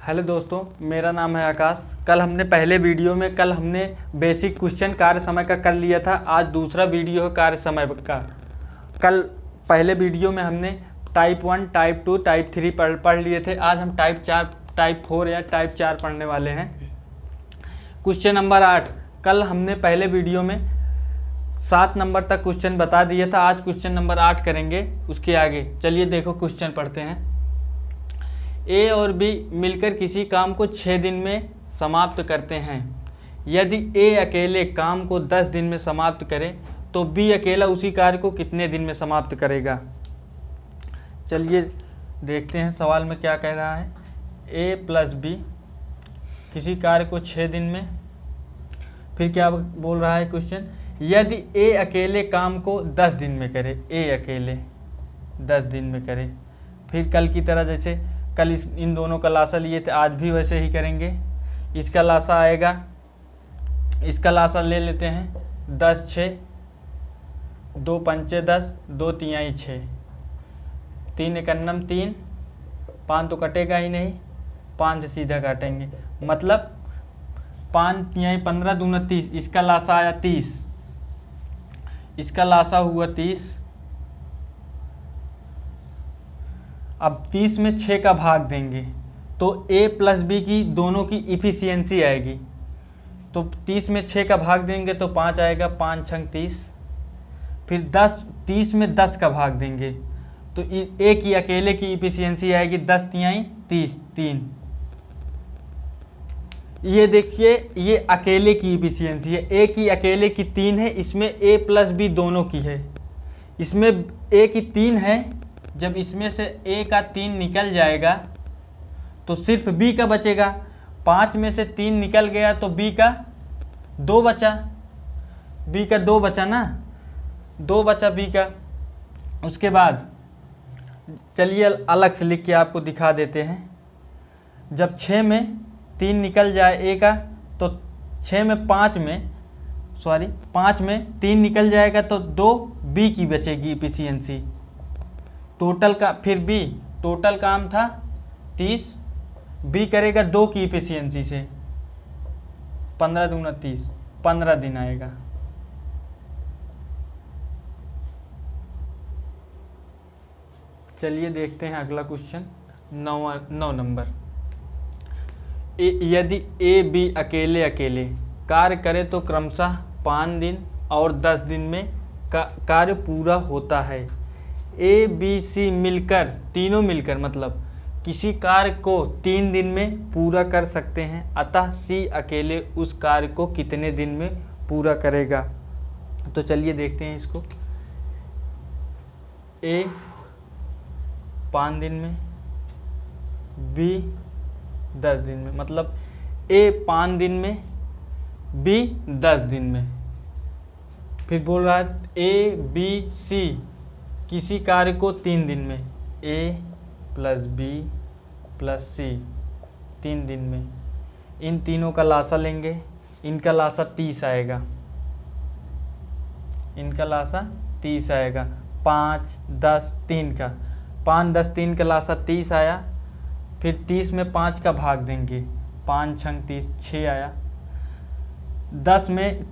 Hello दोस्तों, मेरा नाम है आकाश। कल हमने बेसिक क्वेश्चन कार्य समय का कर लिया था। आज दूसरा वीडियो है कार्य समय का। कल पहले वीडियो में हमने टाइप 1, टाइप 2, टाइप 3 पढ़ लिए थे। आज हम टाइप 4 या टाइप 4 पढ़ने वाले हैं। Question number 8। कल हमने पहले वीडियो में 7 नंबर तक क्वेश्चन बता दिया था। आज क्वेश्चन नंबर 8 करेंगे उसके आगे। चलिए देखो क्वेश्चन पढ़ते हैं। ए और बी मिलकर किसी काम को 6 दिन में समाप्त करते हैं। यदि ए अकेले काम को 10 दिन में समाप्त करे तो बी अकेला उसी कार्य को कितने दिन में समाप्त करेगा। चलिए देखते हैं सवाल में क्या कह रहा है। ए प्लस बी किसी कार्य को 6 दिन में, फिर क्या बोल रहा है क्वेश्चन, यदि ए अकेले काम को 10 दिन में करे। ए अकेले 10 दिन में करे। फिर कल की तरह जैसे कल इन दोनों का लासा लिए थे, आज भी वैसे ही करेंगे। इसका लासा आएगा, इसका लासा ले लेते हैं 10 6, 2 पंचे 10, 2 तिहाई 6, 3 एकन्नम 3, 5 तो कटेगा ही नहीं, 5 से सीधा काटेंगे, मतलब 5 तिहाई 15, दूना 30। इसका लासा आया 30, इसका लासा हुआ 30। अब 30 में 6 का भाग देंगे तो ए प्लस बी की दोनों की इफिशियंसी आएगी। तो 30 में 6 का भाग देंगे तो 5 आएगा, 5 छंग 30। फिर 30 में 10 का भाग देंगे तो ए की अकेले की इफिशियंसी आएगी 10 तिहाई 30, 3। ये देखिए, ये अकेले की इफिशियंसी है। ए की अकेले की 3 है, इसमें ए प्लस बी दोनों की है। इसमें ए की 3 है, जब इसमें से ए का 3 निकल जाएगा तो सिर्फ बी का बचेगा। 5 में से 3 निकल गया तो बी का 2 बचा। बी का 2 बचा ना, 2 बचा बी का। उसके बाद चलिए अलग से लिख के आपको दिखा देते हैं। जब 6 में 3 निकल जाए ए का तो 5 में 3 निकल जाएगा तो 2 बी की बचेगी इफिशियंसी। टोटल का फिर बी टोटल काम था 30, बी करेगा 2 की इफिशियंसी से, 15 दूना 30, 15 दिन आएगा। चलिए देखते हैं अगला क्वेश्चन 9 नंबर। यदि ए बी अकेले कार्य करे तो क्रमशः 5 दिन और 10 दिन में कार्य पूरा होता है। ए बी सी तीनों मिलकर मतलब किसी कार्य को 3 दिन में पूरा कर सकते हैं, अतः सी अकेले उस कार्य को कितने दिन में पूरा करेगा। तो चलिए देखते हैं इसको। ए 5 दिन में, बी 10 दिन में, मतलब ए 5 दिन में, बी 10 दिन में। फिर बोल रहा है ए बी सी किसी कार्य को 3 दिन में, ए प्लस बी प्लस सी 3 दिन में। इन तीनों का लासा लेंगे, इनका लासा 30 आएगा, इनका लासा 30 आएगा। 5 10 3 का 5 10 3 का लासा 30 आया। फिर 30 में 5 का भाग देंगे, 5 छंग 30, 6 आया।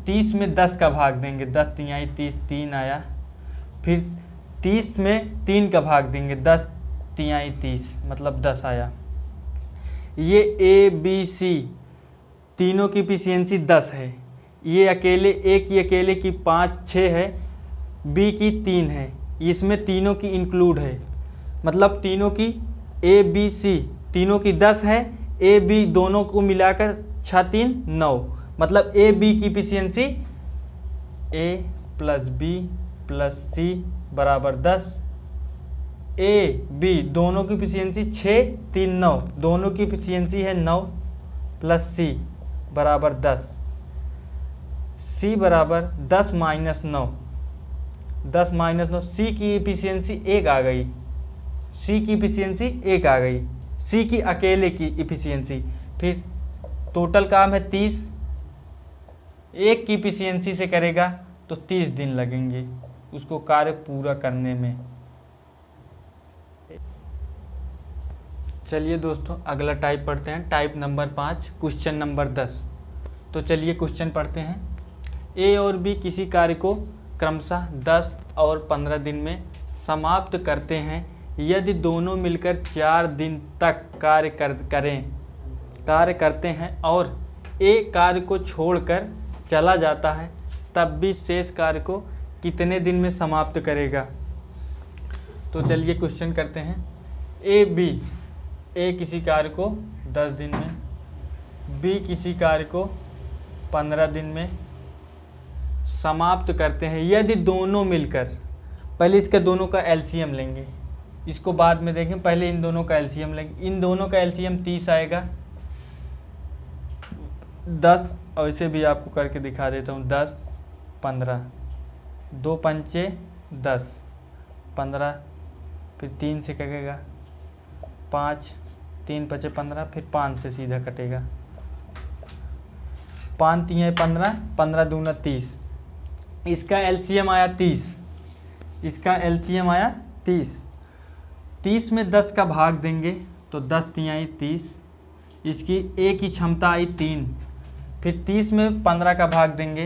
30 में 10 का भाग देंगे, 10 तिहाई 30, 3 आया। फिर 30 में 3 का भाग देंगे, 10 तिहाई 30, मतलब 10 आया। ये ए बी सी तीनों की इफिशियंसी 10 है। ये अकेले ए की अकेले की 5 6 है, बी की 3 है, इसमें तीनों की इंक्लूड है, मतलब तीनों की ए बी सी तीनों की 10 है। ए बी दोनों को मिलाकर 6 3 9, मतलब ए बी की इफिशियंसी ए प्लस बी प्लस सी बराबर 10। ए बी दोनों की इफिशियंसी 6 3 9, दोनों की इफिशियंसी है 9 प्लस सी बराबर 10। सी बराबर 10 माइनस 9, 10 माइनस 9, सी की इफिशियंसी 1 आ गई। सी की इफिशियंसी 1 आ गई, सी की अकेले की इफिशियंसी। फिर टोटल काम है 30, 1 की इफिशियंसी से करेगा तो 30 दिन लगेंगे उसको कार्य पूरा करने में। चलिए दोस्तों अगला टाइप पढ़ते हैं, टाइप नंबर 5, क्वेश्चन नंबर 10। तो चलिए क्वेश्चन पढ़ते हैं। ए और बी किसी कार्य को क्रमशः 10 और 15 दिन में समाप्त करते हैं यदि दोनों मिलकर 4 दिन तक कार्य करते हैं और ए कार्य को छोड़कर चला जाता है, तब भी शेष कार्य को कितने दिन में समाप्त करेगा। तो चलिए क्वेश्चन करते हैं। ए किसी कार्य को 10 दिन में, बी किसी कार्य को 15 दिन में समाप्त करते हैं यदि दोनों मिलकर, पहले इसका दोनों का एलसीएम लेंगे, इसको बाद में देखें, पहले इन दोनों का एलसीएम लेंगे। इन दोनों का एलसीएम 30 आएगा, 10 और इसे भी आपको करके दिखा देता हूँ, 10 15, 2 पंचे 10 15, फिर 3 से कटेगा 5, 3 पचे 15, फिर 5 से सीधा कटेगा, 5 3 15, 15 दूना 30। इसका एलसीएम आया 30, इसका एलसीएम आया 30। 30 में 10 का भाग देंगे तो 10 तिहाई 30, इसकी ए की क्षमता आई 3। फिर 30 में 15 का भाग देंगे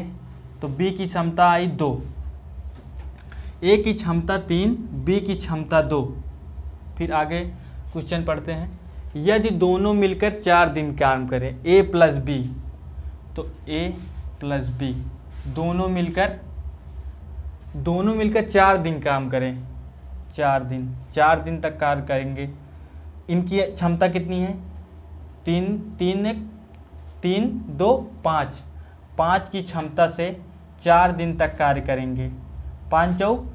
तो बी की क्षमता आई 2। ए की क्षमता 3, बी की क्षमता 2। फिर आगे क्वेश्चन पढ़ते हैं। यदि दोनों मिलकर 4 दिन काम करें, ए प्लस बी, तो ए प्लस बी दोनों मिलकर 4 दिन काम करें, 4 दिन तक कार्य करेंगे। इनकी क्षमता कितनी है? 3 2 5 की क्षमता से 4 दिन तक कार्य करेंगे। 5 चौक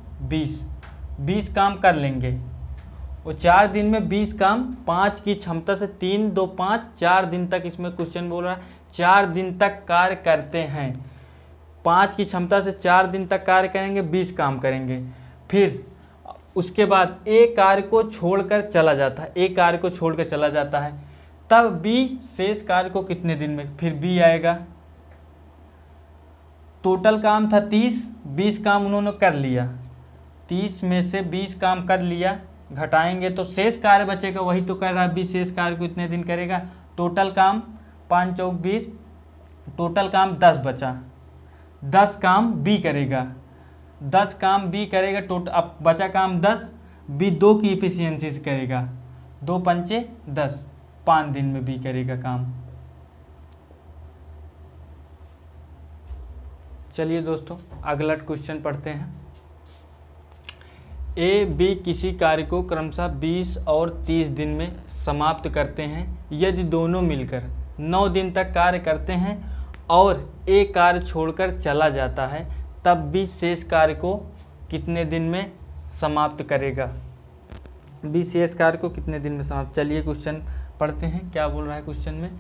20 काम कर लेंगे। और 4 दिन में 20 काम 5 की क्षमता से 3 2 5 4 दिन तक, इसमें क्वेश्चन बोल रहा है 4 दिन तक कार्य करते हैं। 5 की क्षमता से 4 दिन तक कार्य करेंगे, 20 काम करेंगे। फिर उसके बाद ए कार्य को छोड़कर चला जाता है, ए कार्य को छोड़कर चला जाता है, तब बी शेष कार्य को कितने दिन में, फिर बी आएगा। टोटल काम था 30, 20 काम उन्होंने कर लिया, 30 में से 20 काम कर लिया, घटाएंगे तो शेष कार्य बचेगा, वही तो कर रहा है बी, शेष कार्य को इतने दिन करेगा। टोटल काम 5 चौक 20, टोटल काम 10 बचा, 10 काम बी करेगा, 10 काम बी करेगा। टोटल अब बचा काम 10, बी 2 की इफिशियंसी से करेगा, 2 पंचे 10, 5 दिन में बी करेगा काम। चलिए दोस्तों अगला क्वेश्चन पढ़ते हैं। ए बी किसी कार्य को क्रमशः 20 और 30 दिन में समाप्त करते हैं यदि दोनों मिलकर 9 दिन तक कार्य करते हैं और ए कार्य छोड़कर चला जाता है, तब बी शेष कार्य को कितने दिन में समाप्त करेगा। बी शेष कार्य को कितने दिन में समाप्त। चलिए क्वेश्चन पढ़ते हैं, क्या बोल रहा है क्वेश्चन में।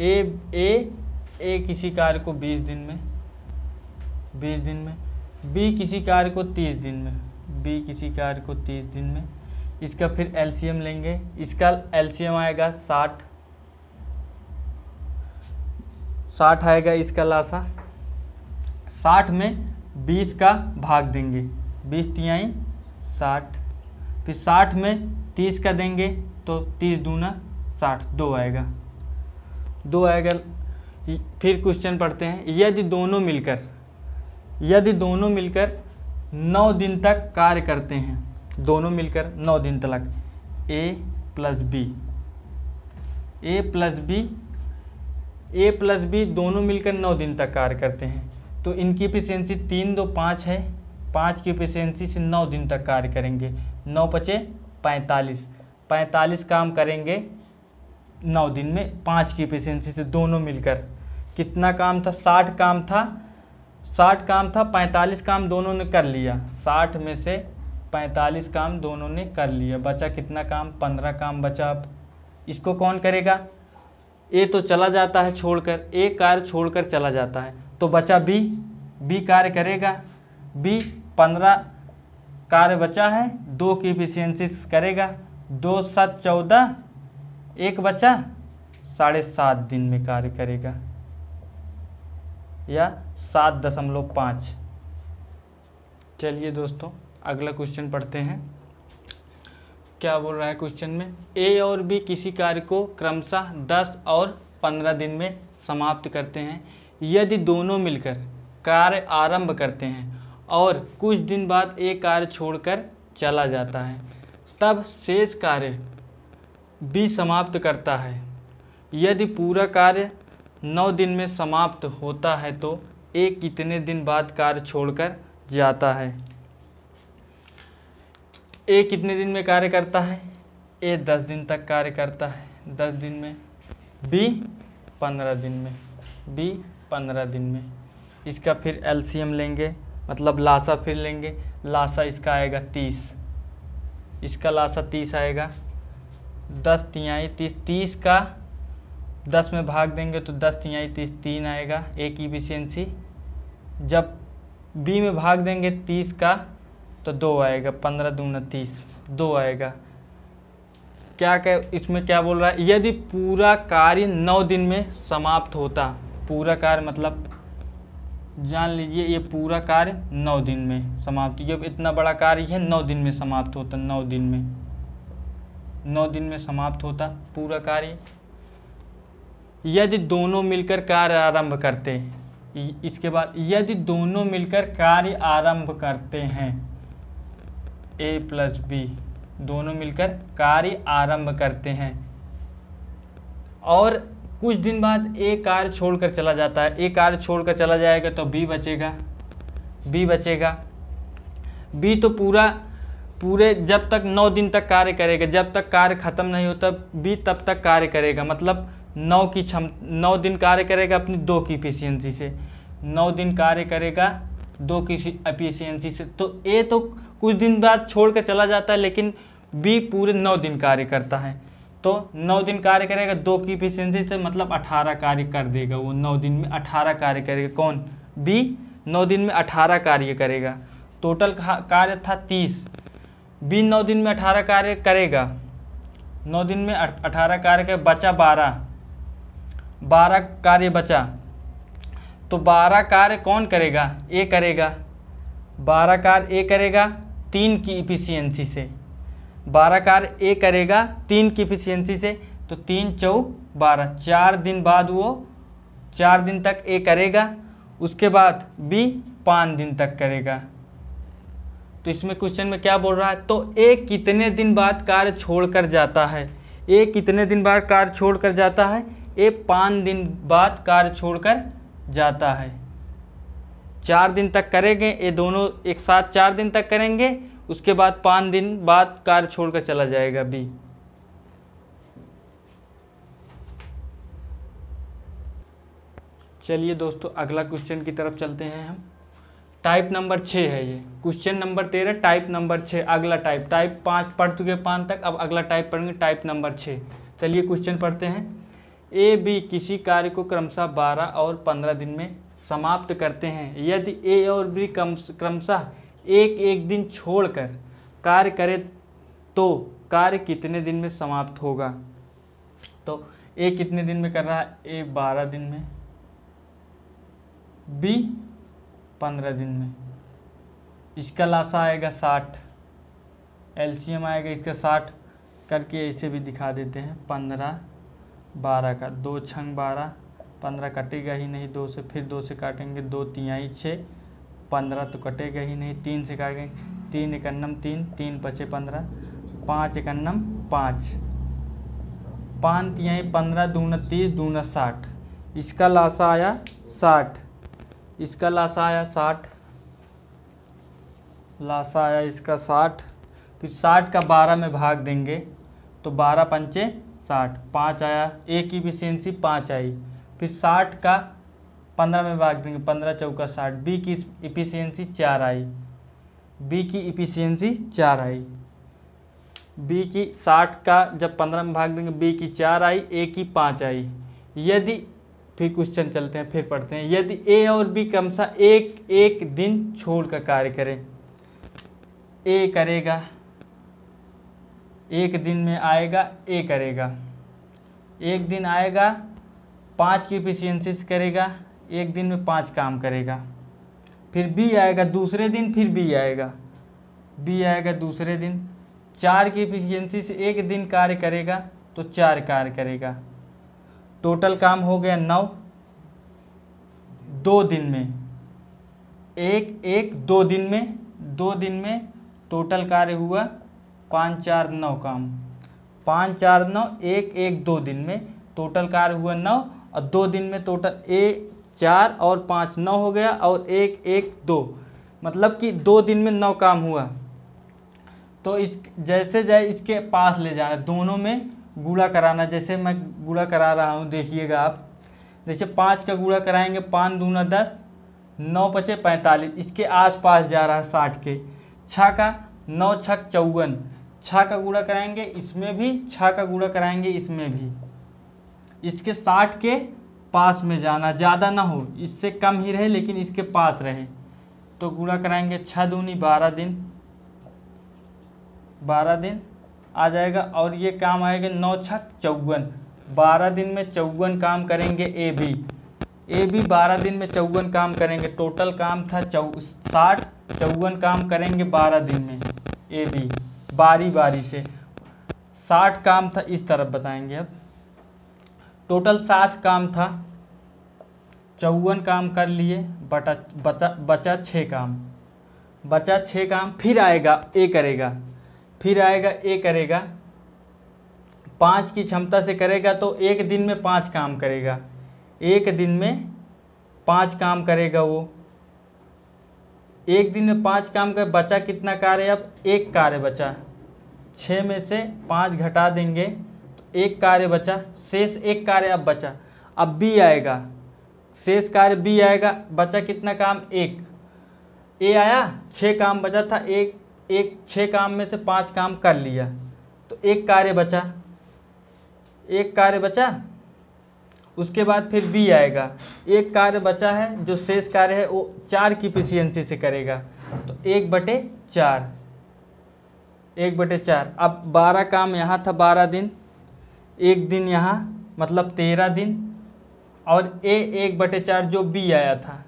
ए किसी कार्य को 20 दिन में, बी किसी कार्य को 30 दिन में, बी किसी कार्य को 30 दिन में। इसका फिर एलसीएम लेंगे, इसका एलसीएम आएगा 60 आएगा इसका लासा। 60 में 20 का भाग देंगे, 20 तिहाई 60, फिर 60 में 30 का देंगे तो 30 दूना 60, 2 आएगा। फिर क्वेश्चन पढ़ते हैं। यदि दोनों मिलकर 9 दिन तक कार्य करते हैं, दोनों मिलकर 9 दिन तक, ए प्लस बी दोनों मिलकर 9 दिन तक कार्य करते हैं, तो इनकी एफिशिएंसी 3 2 5 है, 5 की एफिशिएंसी से 9 दिन तक कार्य करेंगे। 9 पचे 45 काम करेंगे 9 दिन में, 5 की एफिशिएंसी से दोनों मिलकर। कितना काम था? 60 काम था, 45 काम दोनों ने कर लिया, 60 में से 45 काम दोनों ने कर लिया, बचा कितना काम? 15 काम बचा। अब इसको कौन करेगा? ए तो चला जाता है छोड़कर, ए कार्य छोड़कर चला जाता है, तो बचा बी कार्य करेगा। बी 15 कार्य बचा है, 2 की एफिशिएंसी करेगा, 2 7 14, 1 बचा, 7.5 दिन में कार्य करेगा या 7.5। चलिए दोस्तों अगला क्वेश्चन पढ़ते हैं। क्या बोल रहा है क्वेश्चन में, ए और बी किसी कार्य को क्रमशः 10 और 15 दिन में समाप्त करते हैं। यदि दोनों मिलकर कार्य आरंभ करते हैं और कुछ दिन बाद एक कार्य छोड़कर चला जाता है, तब शेष कार्य बी समाप्त करता है। यदि पूरा कार्य 9 दिन में समाप्त होता है तो ए कितने दिन बाद कार्य छोड़कर जाता है। ए कितने दिन में कार्य करता है, ए 10 दिन तक कार्य करता है, 10 दिन में। बी 15 दिन में, बी 15 दिन में। इसका फिर एलसीएम लेंगे, मतलब लासा फिर लेंगे। लासा इसका आएगा 30, इसका लासा 30 आएगा। 10 तिहाई 30, 30 का 10 में भाग देंगे तो 10 तिहाई 30, 3 आएगा ए की इफिशियंसी। जब बी में भाग देंगे 30 का तो 2 आएगा, 15 दूना 30, 2 आएगा। क्या इसमें क्या बोल रहा है, यदि पूरा कार्य 9 दिन में समाप्त होता, पूरा कार्य मतलब जान लीजिए ये पूरा कार्य 9 दिन में समाप्त, ये इतना बड़ा कार्य है 9 दिन में समाप्त होता, 9 दिन में, 9 दिन में समाप्त होता पूरा कार्य। यदि दोनों मिलकर कार्य आरंभ करते, इसके बाद यदि दोनों मिलकर कार्य आरंभ करते हैं, ए प्लस बी दोनों मिलकर कार्य आरंभ करते हैं और कुछ दिन बाद ए कार्य छोड़कर चला जाता है, ए कार्य छोड़कर चला जाएगा तो बी बचेगा, बी बचेगा। बी तो पूरे जब तक 9 दिन तक कार्य करेगा, जब तक कार्य खत्म नहीं होता बी तब तक कार्य करेगा, मतलब 9 दिन कार्य करेगा अपनी 2 की एफिशिएंसी से, 9 दिन कार्य करेगा 2 की एफिशिएंसी से। तो ए तो कुछ दिन बाद छोड़ कर चला जाता है, लेकिन बी पूरे 9 दिन कार्य करता है। तो 9 दिन कार्य करेगा 2 की एफिशिएंसी से, मतलब 18 कार्य कर देगा वो 9 दिन में, 18 कार्य करेगा। कौन, बी 9 दिन में 18 कार्य करेगा। टोटल कार्य था 30, बी 9 दिन में 18 कार्य करेगा, 9 दिन में 18 कार्य के बचा 12 कार्य बचा। तो 12 कार्य कौन करेगा, ए करेगा, 12 कार्य ए करेगा 3 की एफिशिएंसी से, 12 कार्य ए करेगा 3 की एफिशिएंसी से। तो 3 चौक 12, 4 दिन बाद वो 4 दिन तक ए करेगा, उसके बाद बी 5 दिन तक करेगा। तो इसमें क्वेश्चन में क्या बोल रहा है, तो ए कितने दिन बाद कार्य छोड़कर जाता है, ए कितने दिन बाद कार्य छोड़कर जाता है, ए 5 दिन बाद कार्य छोड़कर जाता है। 4 दिन तक करेंगे, ये दोनों एक साथ 4 दिन तक करेंगे, उसके बाद 5 दिन बाद कार्य छोड़कर चला जाएगा बी। चलिए दोस्तों अगला क्वेश्चन की तरफ चलते हैं हम। टाइप नंबर 6 है ये, क्वेश्चन नंबर 13 टाइप नंबर 6। अगला टाइप 5 पढ़ चुके 5 तक, अब अगला टाइप पढ़ेंगे टाइप नंबर 6। चलिए क्वेश्चन पढ़ते हैं। ए बी किसी कार्य को क्रमशः 12 और 15 दिन में समाप्त करते हैं। यदि ए और बी क्रमशः एक दिन छोड़कर कार्य करे तो कार्य कितने दिन में समाप्त होगा। तो ए कितने दिन में कर रहा है, ए 12 दिन में, बी 15 दिन में। इसका लासा आएगा 60, एलसीएम आएगा इसका 60 करके ऐसे भी दिखा देते हैं। 15 12 का 2 छंग 12, 15 कटेगा ही नहीं 2 से, फिर 2 से काटेंगे 2 तिहाई 6, 15 तो कटेगा ही नहीं, 3 से काटेंगे 3 एकन्नम 3, 3 पचे 15, 5 एकन्नम 5, 5 तिहाई 15 दूना 30 दूना 60। इसका लासा आया 60, इसका लासा आया 60, लासा आया इसका 60। फिर 60 का 12 में भाग देंगे तो 12 पंचे 60, 5 आया, ए की एफिशिएंसी 5 आई। फिर 60 का 15 में भाग देंगे, 15 चौका 60, बी की एफिशिएंसी 4 आई, बी की एफिशिएंसी 4 आई। बी की 60 का जब 15 में भाग देंगे बी की 4 आई, ए की 5 आई। यदि, फिर क्वेश्चन चलते हैं, फिर पढ़ते हैं। यदि ए और बी क्रमशः एक दिन छोड़कर कार्य करें, ए करेगा, एक दिन में आएगा ए करेगा, एक दिन आएगा 5 की एफिशिएंसी से करेगा, एक दिन में 5 काम करेगा। फिर बी आएगा दूसरे दिन, फिर बी आएगा दूसरे दिन, 4 की इफिशियंसी से 1 दिन कार्य करेगा तो 4 कार्य करेगा। टोटल काम हो गया 9, 2 दिन में 2 दिन में टोटल कार्य हुआ 5 4 9 काम। 5 4 9 1 2 दिन में टोटल कार्य हुआ 9 और 2 दिन में टोटल 4 और 5 9 हो गया और 1 1 2, मतलब कि 2 दिन में 9 काम हुआ। तो इस जैसे जाए इसके पास ले जाना, दोनों में गुणा कराना। जैसे मैं गुणा करा रहा हूँ, देखिएगा आप। जैसे 5 का गुणा कराएंगे, 5 दूना 10, 9 पचे 45, इसके आसपास जा रहा है 60 के। 6 का 9 छक 54, 6 का गुणा कराएंगे इसमें भी, 6 का गुणा कराएंगे इसमें भी, इसके 60 के पास में जाना, ज़्यादा ना हो, इससे कम ही रहे लेकिन इसके पास रहे। तो गुणा कराएंगे 6 दूनी 12 दिन, 12 दिन आ जाएगा। और ये काम आएगा 9 छक 54, 12 दिन में 54 काम करेंगे ए बी 12 दिन में 54 काम करेंगे। टोटल काम था 60, 54 काम करेंगे 12 दिन में ए बी, बारी बारी से 60 काम था। इस तरफ बताएंगे अब। टोटल 60 काम था, 54 काम कर लिए, बचा 6 काम, बचा 6 काम। फिर आएगा ए करेगा, 5 की क्षमता से करेगा तो 1 दिन में 5 काम करेगा, 1 दिन में 5 काम करेगा वो, 1 दिन में 5 काम कर। बचा कितना कार्य? अब 1 कार्य बचा, 6 में से 5 घटा देंगे तो 1 कार्य बचा, शेष 1 कार्य अब बचा। अब बी आएगा, शेष कार्य बी आएगा। बचा कितना काम? 1। ए आया, 6 काम बचा था, 6 काम में से 5 काम कर लिया तो 1 कार्य बचा, 1 कार्य बचा। उसके बाद फिर बी आएगा, 1 कार्य बचा है, जो शेष कार्य है वो 4 की इफिशियंसी से करेगा तो 1/4, 1/4। अब 12 काम यहाँ था, 12 दिन, 1 दिन यहाँ, मतलब 13 दिन। और ए 1/4 जो बी आया था,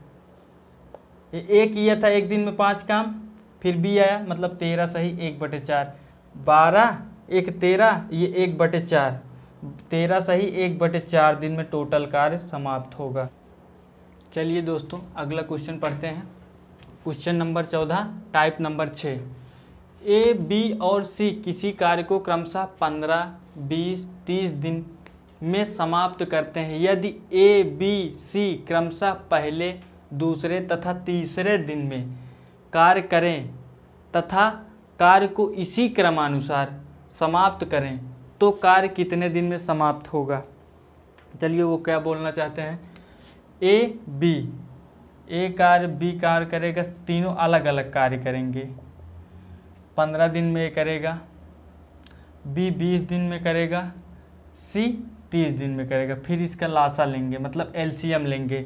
ए किया था 1 दिन में 5 काम, फिर बी आया, मतलब 13 सही 1/4, 12 1 13, ये 1/4, 13 सही 1/4 दिन में टोटल कार्य समाप्त होगा। चलिए दोस्तों अगला क्वेश्चन पढ़ते हैं। Question number 14, type number 6। A B और सी किसी कार्य को क्रमशः 15 20 30 दिन में समाप्त करते हैं। यदि ए बी सी क्रमशः पहले दूसरे तथा तीसरे दिन में कार्य करें तथा कार्य को इसी क्रमानुसार समाप्त करें तो कार्य कितने दिन में समाप्त होगा? चलिए वो क्या बोलना चाहते हैं। ए कार्य बी कार्य करेगा, तीनों अलग अलग कार्य करेंगे। 15 दिन में करेगा, बी 20 दिन में करेगा, सी 30 दिन में करेगा। फिर इसका लासा लेंगे, मतलब एलसीएम लेंगे।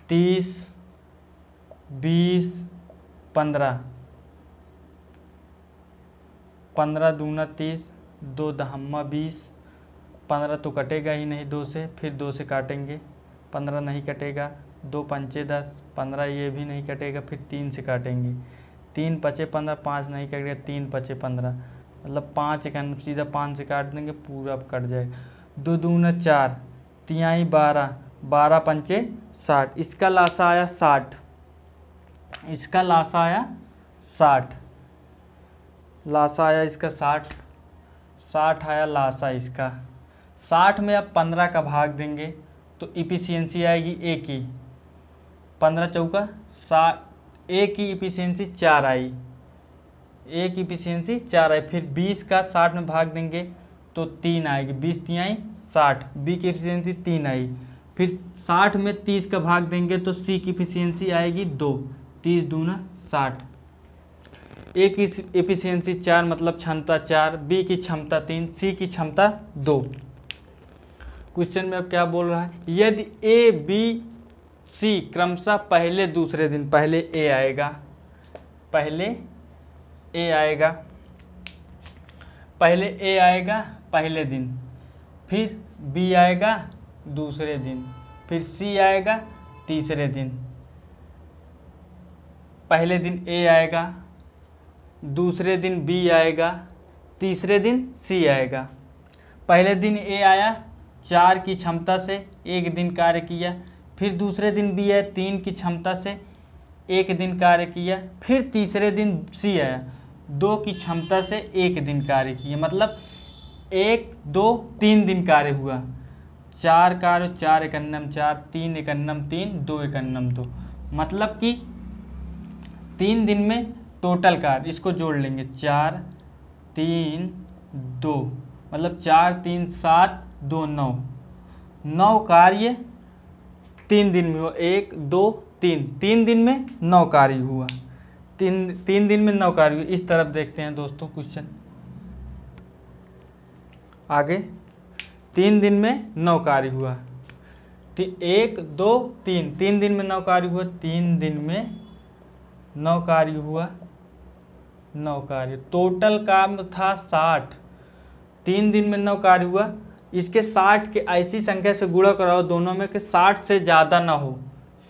30 20 15, 15 दूना 30, 2 दहम्मा 20, 15 तो कटेगा ही नहीं 2 से, फिर 2 से काटेंगे, 15 नहीं कटेगा, 2 पंचे 10, 15 ये भी नहीं कटेगा, फिर 3 से काटेंगे, 3 पचे 15, 5 नहीं कटेगा, 3 पचे 15, मतलब 5 सीधा 5 से काट देंगे, पूरा कट जाएगा। 2 दूना 4, 3 12, 12 पंचे 60, इसका लासा आया 60, इसका लासा आया 60, लासा आया इसका 60 आया लासा इसका। 60 में अब 15 का भाग देंगे तो इफिशियंसी आएगी ए की, 15 चौका 60, ए की इफिशियंसी 4 आई, ए की इफिशियंसी 4 आई। फिर 20 का 60 में भाग देंगे तो 3 आएगी, 20 3 आई 60, बी की इफिशियंसी 3 आई। फिर 60 में 30 का भाग देंगे तो सी की इफिशियंसी आएगी 2, 30 दूना 60। ए की एफिशिएंसी 4, मतलब क्षमता 4, बी की क्षमता 3, सी की क्षमता 2। क्वेश्चन में अब क्या बोल रहा है, यदि ए बी सी क्रमशः पहले दूसरे दिन, पहले ए आएगा, पहले ए आएगा पहले दिन, फिर बी आएगा दूसरे दिन, फिर सी आएगा तीसरे दिन। पहले दिन ए आएगा, दूसरे दिन बी आएगा, तीसरे दिन सी आएगा। पहले दिन ए आया, 4 की क्षमता से 1 दिन कार्य किया। फिर दूसरे दिन बी आया, 3 की क्षमता से 1 दिन कार्य किया। फिर तीसरे दिन सी आया, 2 की क्षमता से 1 दिन कार्य किया। मतलब 1, 2, 3 दिन कार्य हुआ। 4 कार्य, 4 एकन्नम 4, 3 एकन्नम 3, 2 एकन्नम 2। मतलब कि 3 दिन में टोटल कार्य, इसको जोड़ लेंगे, 4, 3, 2, मतलब 4, 3, 7, 2, 9। 9 कार्य 3 दिन में हुआ। 1, 2, 3, 3 दिन में 9 कार्य हुआ। 3 दिन में 9 कार्य हुआ। इस तरफ देखते हैं दोस्तों क्वेश्चन आगे। 3 दिन में 9 कार्य हुआ। 1, 2, 3, 3 दिन में 9 कार्य हुआ। 3 दिन में 9 कार्य हुआ। 9 कार्य, टोटल काम था 60। 3 दिन में 9 कार्य हुआ। इसके 60 के ऐसी संख्या से गुणा कराओ दोनों में कि 60 से ज़्यादा ना हो,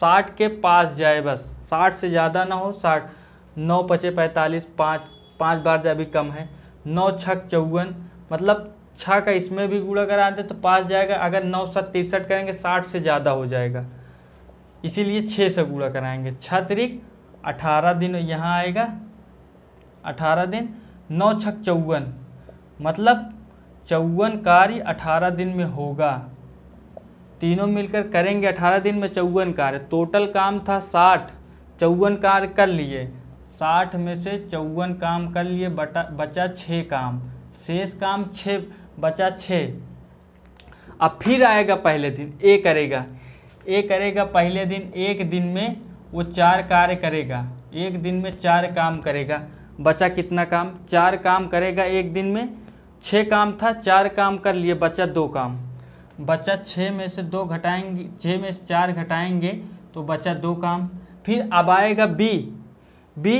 60 के पास जाए, बस 60 से ज़्यादा ना हो। 60, 9 पचे 45, 5 बार जा भी कम है। 9 छक 54, मतलब 6 का इसमें भी गुणा करा दे तो पास जाएगा। अगर 9 7 63 करेंगे 60 से ज़्यादा हो जाएगा, इसीलिए 6 से गुणा कराएंगे। 6 त्रिक 18 दिन यहाँ आएगा, 18 दिन। 9 छक 54, मतलब 54 कार्य 18 दिन में होगा। तीनों मिलकर करेंगे 18 दिन में 54 कार्य। टोटल काम था 60, 54 कार्य कर लिए। 60 में से 54 काम कर लिए, बचा 6 काम। शेष काम 6 बचा 6। अब फिर आएगा पहले दिन, ए करेगा पहले दिन। 1 दिन में वो 4 कार्य करेगा, 1 दिन में 4 काम करेगा। बचा कितना काम? 4 काम करेगा 1 दिन में। 6 काम था, 4 काम कर लिए, बचा 2 काम। बचा 6 में से 2 घटाएंगे, 6 में से 4 घटाएंगे तो बचा 2 काम। फिर अब आएगा बी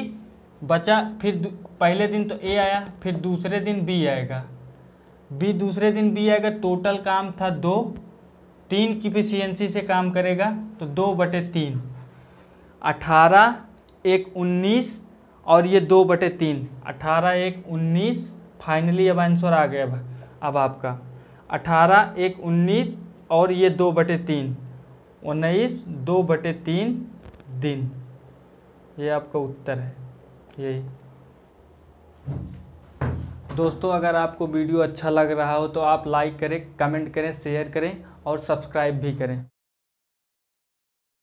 बचा। फिर पहले दिन तो ए आया, फिर दूसरे दिन बी आएगा। दूसरे दिन बी आएगा। टोटल काम था 2, 3 की एफिशिएंसी से काम करेगा तो 2/3। 18, 1, 19 और ये 2/3। 18, 1, 19। फाइनली अब आंसर आ गया। अब आपका 18, 1, 19 और ये 2/3, 19, 2/3 दिन। ये आपका उत्तर है। यही दोस्तों, अगर आपको वीडियो अच्छा लग रहा हो तो आप लाइक करें, कमेंट करें, शेयर करें और सब्सक्राइब भी करें।